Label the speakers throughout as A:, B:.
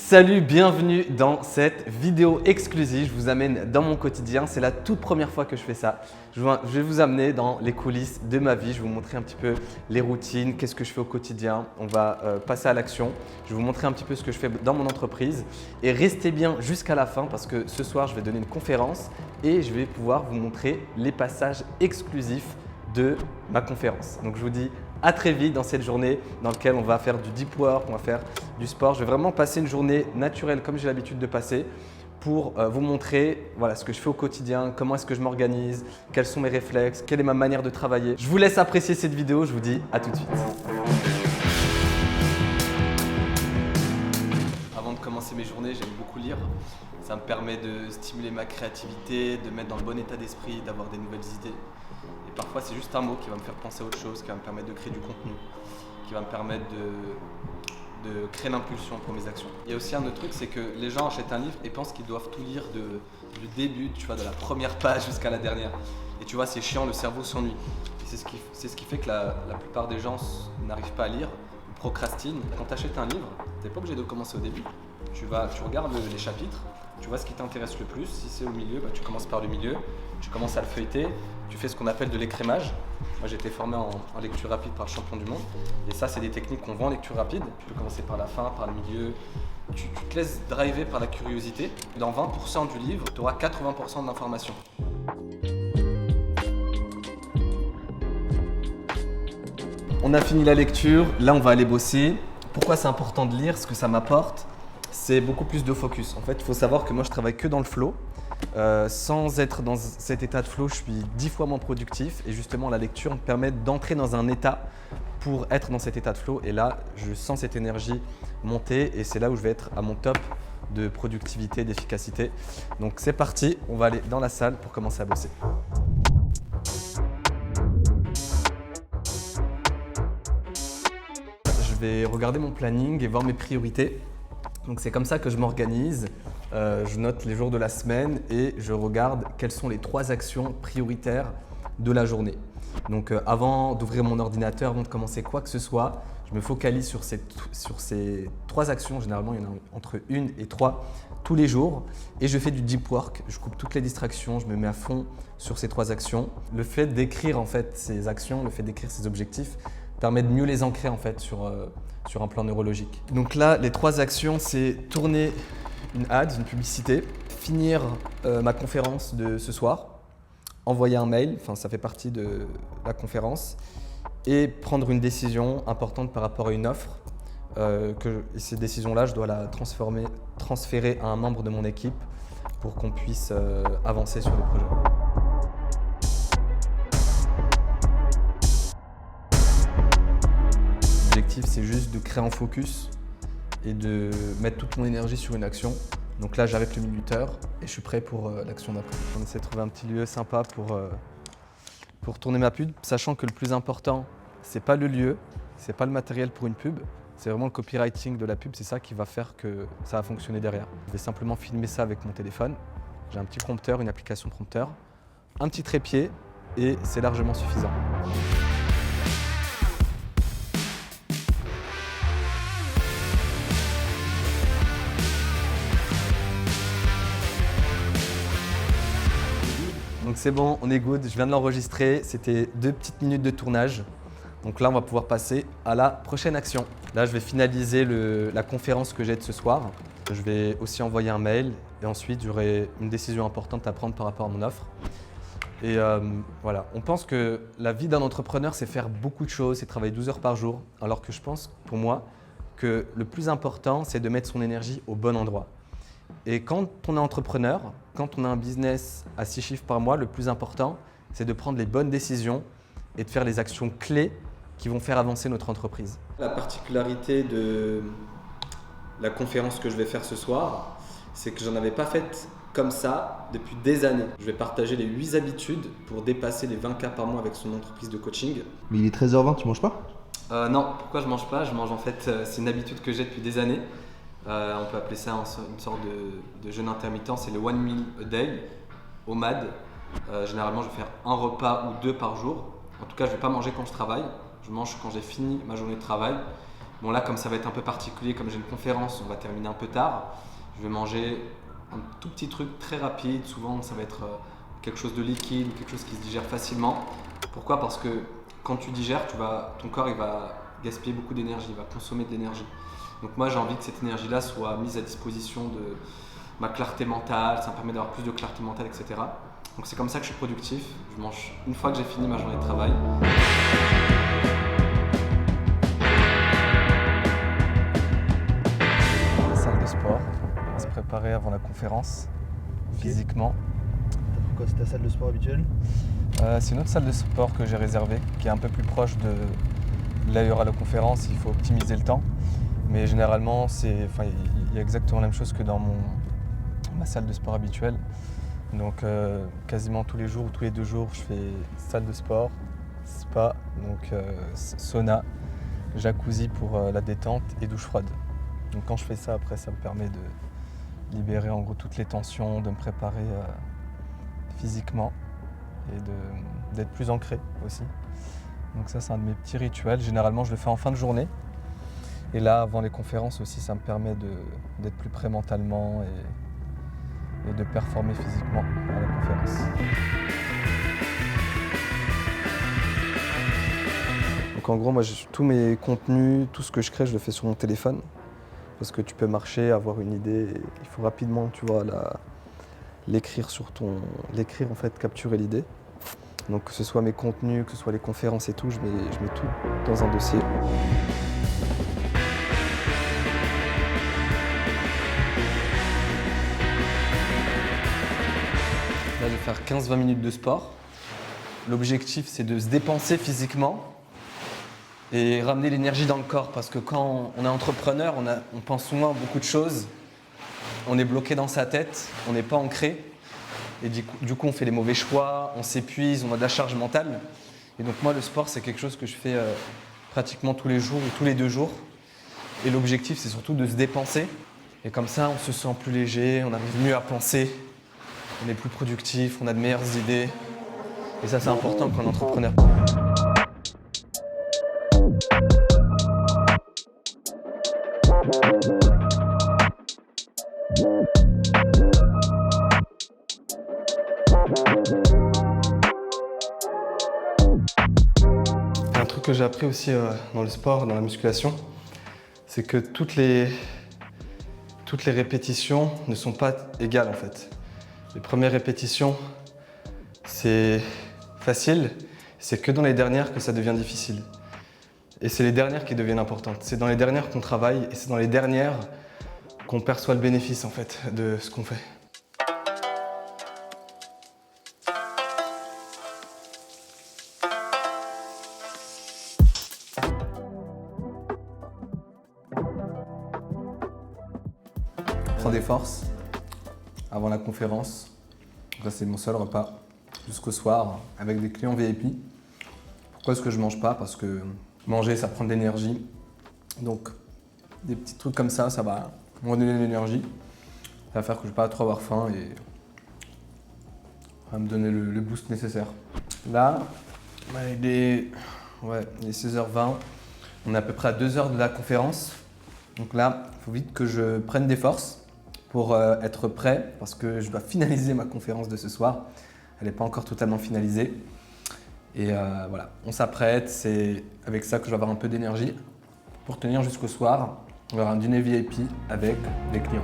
A: Salut, bienvenue dans cette vidéo exclusive. Je vous amène dans mon quotidien. C'est la toute première fois que je fais ça. Je vais vous amener dans les coulisses de ma vie. Je vais vous montrer un petit peu les routines, qu'est-ce que je fais au quotidien. On va passer à l'action. Je vais vous montrer un petit peu ce que je fais dans mon entreprise. Et restez bien jusqu'à la fin parce que ce soir, je vais donner une conférence et je vais pouvoir vous montrer les passages exclusifs de ma conférence. Donc je vous dis à très vite dans cette journée dans laquelle on va faire du deep work, on va faire du sport. Je vais vraiment passer une journée naturelle comme j'ai l'habitude de passer pour vous montrer ce que je fais au quotidien, comment est-ce que je m'organise, quels sont mes réflexes, quelle est ma manière de travailler. Je vous laisse apprécier cette vidéo, je vous dis à tout de suite. Avant de commencer mes journées, j'aime beaucoup lire. Ça me permet de stimuler ma créativité, de me mettre dans le bon état d'esprit, d'avoir des nouvelles idées. Et parfois, c'est juste un mot qui va me faire penser à autre chose, qui va me permettre de créer du contenu, qui va me permettre de créer l'impulsion pour mes actions. Il y a aussi un autre truc, c'est que les gens achètent un livre et pensent qu'ils doivent tout lire du début, de la première page jusqu'à la dernière. Et tu vois, c'est chiant, le cerveau s'ennuie. Et c'est ce qui fait que la plupart des gens n'arrivent pas à lire ou procrastinent. Quand tu achètes un livre, tu n'es pas obligé de commencer au début. Tu regardes les chapitres, tu vois ce qui t'intéresse le plus. Si c'est au milieu, tu commences par le milieu, tu commences à le feuilleter, tu fais ce qu'on appelle de l'écrémage. Moi, j'ai été formé en lecture rapide par le champion du monde. Et ça, c'est des techniques qu'on voit en lecture rapide. Tu peux commencer par la fin, par le milieu. Tu te laisses driver par la curiosité. Dans 20% du livre, tu auras 80% de l'information. On a fini la lecture. Là, on va aller bosser. Pourquoi c'est important de lire? Ce que ça m'apporte, c'est beaucoup plus de focus. En fait, il faut savoir que moi, je travaille que dans le flow. Sans être dans cet état de flow, je suis 10 fois moins productif et justement la lecture me permet d'entrer dans un état pour être dans cet état de flow et là je sens cette énergie monter et c'est là où je vais être à mon top de productivité, d'efficacité. Donc c'est parti, on va aller dans la salle pour commencer à bosser. Je vais regarder mon planning et voir mes priorités. Donc c'est comme ça que je m'organise. Je note les jours de la semaine et je regarde quelles sont les 3 actions prioritaires de la journée. Donc avant d'ouvrir mon ordinateur, avant de commencer quoi que ce soit, je me focalise sur ces 3 actions. Généralement, il y en a entre 1 et 3 tous les jours. Et je fais du deep work. Je coupe toutes les distractions, je me mets à fond sur ces 3 actions. Le fait d'écrire en fait ces actions, le fait d'écrire ces objectifs permet de mieux les ancrer en fait sur un plan neurologique. Donc là, les 3 actions, c'est tourner une ad, une publicité, finir ma conférence de ce soir, envoyer un mail, ça fait partie de la conférence, et prendre une décision importante par rapport à une offre. Et ces décisions-là, je dois la transférer à un membre de mon équipe pour qu'on puisse avancer sur le projet. L'objectif, c'est juste de créer un focus et de mettre toute mon énergie sur une action. Donc là, j'arrête le minuteur et je suis prêt pour l'action d'après. On essaie de trouver un petit lieu sympa pour tourner ma pub, sachant que le plus important, c'est pas le lieu, c'est pas le matériel pour une pub, c'est vraiment le copywriting de la pub, c'est ça qui va faire que ça va fonctionner derrière. Je vais simplement filmer ça avec mon téléphone. J'ai un petit prompteur, une application prompteur, un petit trépied et c'est largement suffisant. Donc c'est bon, on est good, je viens de l'enregistrer, c'était 2 petites minutes de tournage. Donc là, on va pouvoir passer à la prochaine action. Là, je vais finaliser la conférence que j'ai de ce soir. Je vais aussi envoyer un mail et ensuite, j'aurai une décision importante à prendre par rapport à mon offre. Et voilà, on pense que la vie d'un entrepreneur, c'est faire beaucoup de choses, c'est travailler 12 heures par jour. Alors que je pense, pour moi, que le plus important, c'est de mettre son énergie au bon endroit. Et quand on est entrepreneur, quand on a un business à 6 chiffres par mois, le plus important, c'est de prendre les bonnes décisions et de faire les actions clés qui vont faire avancer notre entreprise. La particularité de la conférence que je vais faire ce soir, c'est que j'en avais pas faite comme ça depuis des années. Je vais partager les 8 habitudes pour dépasser les 20 cas par mois avec son entreprise de coaching.
B: Mais il est 13h20, tu manges pas?
A: Non, pourquoi je mange pas? Je mange en fait, c'est une habitude que j'ai depuis des années. On peut appeler ça une sorte de jeûne intermittent, c'est le one meal a day, OMAD. Généralement, je vais faire un repas ou 2 par jour. En tout cas, je ne vais pas manger quand je travaille. Je mange quand j'ai fini ma journée de travail. Bon là, comme ça va être un peu particulier, comme j'ai une conférence, on va terminer un peu tard, je vais manger un tout petit truc très rapide. Souvent, ça va être quelque chose de liquide, quelque chose qui se digère facilement. Pourquoi? Parce que quand tu digères, ton corps il va gaspiller beaucoup d'énergie, il va consommer de l'énergie. Donc moi, j'ai envie que cette énergie-là soit mise à disposition de ma clarté mentale, ça me permet d'avoir plus de clarté mentale, etc. Donc c'est comme ça que je suis productif. Je mange une fois que j'ai fini ma journée de travail. Salle de sport, on va se préparer avant la conférence, physiquement.
B: Pourquoi c'est ta salle de sport habituelle?
A: C'est une autre salle de sport que j'ai réservée, qui est un peu plus proche de là où il y aura la conférence. Il faut optimiser le temps. Mais généralement, il y a exactement la même chose que dans ma salle de sport habituelle. Donc quasiment tous les jours ou tous les 2 jours, je fais salle de sport, spa, donc sauna, jacuzzi pour la détente et douche froide. Donc quand je fais ça, après, ça me permet de libérer en gros toutes les tensions, de me préparer physiquement et d'être plus ancré aussi. Donc ça, c'est un de mes petits rituels. Généralement, je le fais en fin de journée. Et là, avant les conférences aussi, ça me permet d'être plus prêt mentalement et de performer physiquement à la conférence. Donc en gros, moi, tous mes contenus, tout ce que je crée, je le fais sur mon téléphone. Parce que tu peux marcher, avoir une idée, et il faut rapidement, tu vois, l'écrire en fait, capturer l'idée. Donc que ce soit mes contenus, que ce soit les conférences et tout, je mets tout dans un dossier. Là, je vais faire 15-20 minutes de sport. L'objectif, c'est de se dépenser physiquement et ramener l'énergie dans le corps. Parce que quand on est entrepreneur, on pense souvent à beaucoup de choses. On est bloqué dans sa tête, on n'est pas ancré. Et du coup, on fait les mauvais choix, on s'épuise, on a de la charge mentale. Et donc moi, le sport, c'est quelque chose que je fais pratiquement tous les jours ou tous les 2 jours. Et l'objectif, c'est surtout de se dépenser. Et comme ça, on se sent plus léger, on arrive mieux à penser. On est plus productif, on a de meilleures idées. Et ça, c'est important quand on est entrepreneur. Un truc que j'ai appris aussi dans le sport, dans la musculation, c'est que toutes les répétitions ne sont pas égales en fait. Les premières répétitions, c'est facile, c'est que dans les dernières que ça devient difficile. Et c'est les dernières qui deviennent importantes. C'est dans les dernières qu'on travaille et c'est dans les dernières qu'on perçoit le bénéfice en fait de ce qu'on fait. Prends des forces avant la conférence. Ça, c'est mon seul repas jusqu'au soir avec des clients VIP. Pourquoi est-ce que je mange pas? Parce que manger, ça prend de l'énergie. Donc, des petits trucs comme ça va me redonner de l'énergie. Ça va faire que je ne vais pas trop avoir faim et ça va me donner le boost nécessaire. Là, il est 16h20. On est à peu près à 2 heures de la conférence. Donc là, il faut vite que je prenne des forces pour être prêt parce que je dois finaliser ma conférence de ce soir. Elle n'est pas encore totalement finalisée. Et voilà, on s'apprête, c'est avec ça que je vais avoir un peu d'énergie pour tenir jusqu'au soir. On va avoir un dîner VIP avec les clients.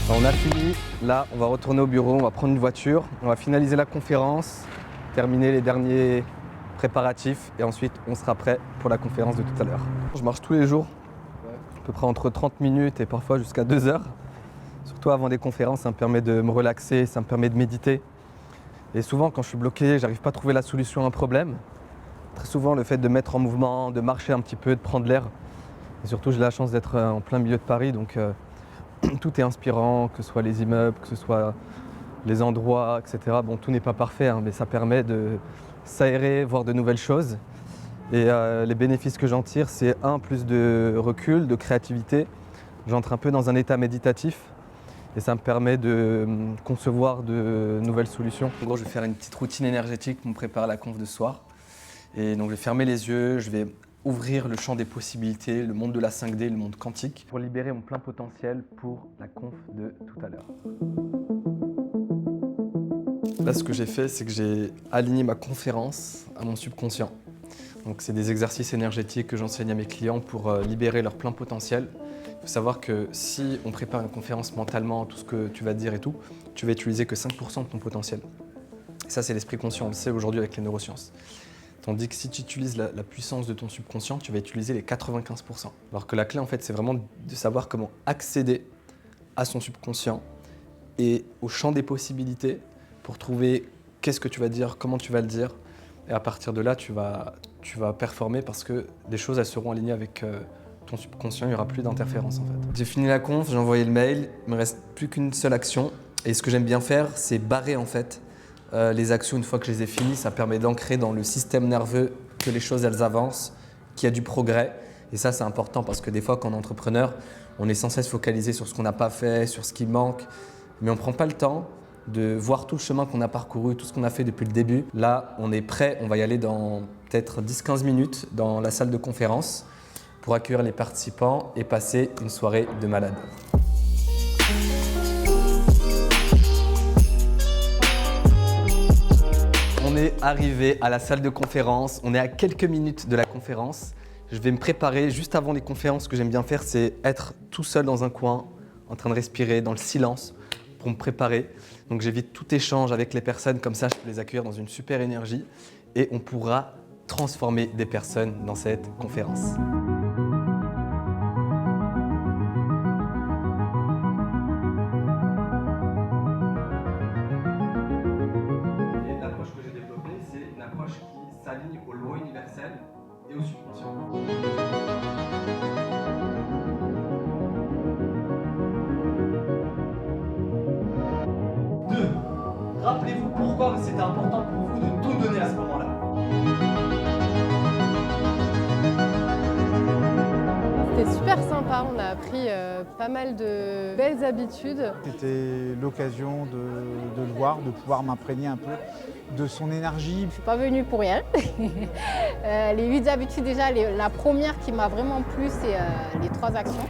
A: On a fini, là on va retourner au bureau, on va prendre une voiture, on va finaliser la conférence, terminer les derniers préparatifs et ensuite on sera prêt pour la conférence de tout à l'heure. Je marche tous les jours, à peu près entre 30 minutes et parfois jusqu'à 2 heures. Surtout avant des conférences, ça me permet de me relaxer, ça me permet de méditer. Et souvent quand je suis bloqué, j'arrive pas à trouver la solution à un problème. Très souvent le fait de mettre en mouvement, de marcher un petit peu, de prendre l'air. Et surtout j'ai la chance d'être en plein milieu de Paris, donc tout est inspirant, que ce soit les immeubles, que ce soit les endroits, etc. Bon, tout n'est pas parfait, hein, mais ça permet de s'aérer, voir de nouvelles choses. Et les bénéfices que j'en tire, c'est plus de recul, de créativité. J'entre un peu dans un état méditatif. et ça me permet de concevoir de nouvelles solutions. En gros, je vais faire une petite routine énergétique pour me préparer à la conf de ce soir. Et donc je vais fermer les yeux, je vais ouvrir le champ des possibilités, le monde de la 5D, le monde quantique, pour libérer mon plein potentiel pour la conf de tout à l'heure. Là, ce que j'ai fait, c'est que j'ai aligné ma conférence à mon subconscient. Donc c'est des exercices énergétiques que j'enseigne à mes clients pour libérer leur plein potentiel. Il faut savoir que si on prépare une conférence mentalement, tout ce que tu vas dire et tout, tu vas utiliser que 5% de ton potentiel. Et ça, c'est l'esprit conscient, on le sait aujourd'hui avec les neurosciences. Tandis que si tu utilises la puissance de ton subconscient, tu vas utiliser les 95%. Alors que la clé, en fait, c'est vraiment de savoir comment accéder à son subconscient et au champ des possibilités pour trouver qu'est-ce que tu vas dire, comment tu vas le dire. Et à partir de là, tu vas performer parce que des choses, elles seront alignées avec ton subconscient, il n'y aura plus d'interférence en fait. J'ai fini la conf, j'ai envoyé le mail, il me reste plus qu'une seule action. Et ce que j'aime bien faire, c'est barrer en fait les actions une fois que je les ai finies. Ça permet d'ancrer dans le système nerveux que les choses, elles avancent, qu'il y a du progrès. Et ça, c'est important parce que des fois, quand on est entrepreneur, on est sans cesse focalisé sur ce qu'on n'a pas fait, sur ce qui manque. Mais on ne prend pas le temps de voir tout le chemin qu'on a parcouru, tout ce qu'on a fait depuis le début. Là, on est prêt, on va y aller dans peut-être 10-15 minutes dans la salle de conférence pour accueillir les participants et passer une soirée de malade. On est arrivé à la salle de conférence, on est à quelques minutes de la conférence. Je vais me préparer juste avant les conférences. Ce que j'aime bien faire, c'est être tout seul dans un coin, en train de respirer, dans le silence, pour me préparer. Donc j'évite tout échange avec les personnes, comme ça je peux les accueillir dans une super énergie et on pourra transformer des personnes dans cette conférence. Et l'approche que j'ai développée, c'est une approche qui s'aligne aux lois universelles et au subconscient. Rappelez-vous pourquoi c'était important pour vous de tout donner à ce moment-là.
C: C'était super sympa, on a appris pas mal de belles habitudes.
D: C'était l'occasion de le voir, de pouvoir m'imprégner un peu de son énergie.
C: Je suis pas venue pour rien. Les 8 habitudes déjà, la première qui m'a vraiment plu, c'est les 3 actions.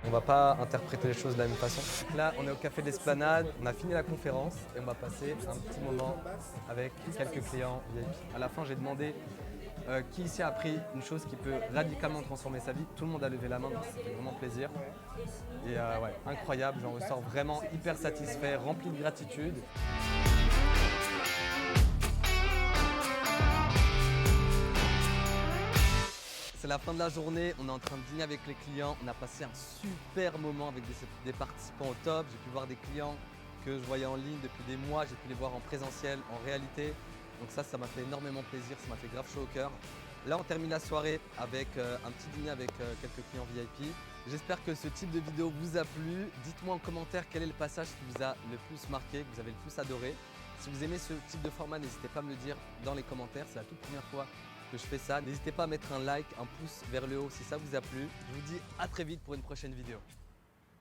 A: On va pas interpréter les choses de la même façon. Là, on est au Café de l'Esplanade, on a fini la conférence et on va passer un petit moment avec quelques clients VIP. À la fin, j'ai demandé qui ici a appris une chose qui peut radicalement transformer sa vie. Tout le monde a levé la main, donc ça fait vraiment plaisir. Et ouais, incroyable, j'en ressors vraiment hyper satisfait, rempli de gratitude. C'est la fin de la journée, on est en train de dîner avec les clients, on a passé un super moment avec des participants au top. J'ai pu voir des clients que je voyais en ligne depuis des mois, j'ai pu les voir en présentiel, en réalité. Donc ça m'a fait énormément plaisir, ça m'a fait grave chaud au cœur. Là, on termine la soirée avec un petit dîner avec quelques clients VIP. J'espère que ce type de vidéo vous a plu. Dites-moi en commentaire quel est le passage qui vous a le plus marqué, que vous avez le plus adoré. Si vous aimez ce type de format, n'hésitez pas à me le dire dans les commentaires. C'est la toute première fois que je fais ça. N'hésitez pas à mettre un like, un pouce vers le haut si ça vous a plu. Je vous dis à très vite pour une prochaine vidéo.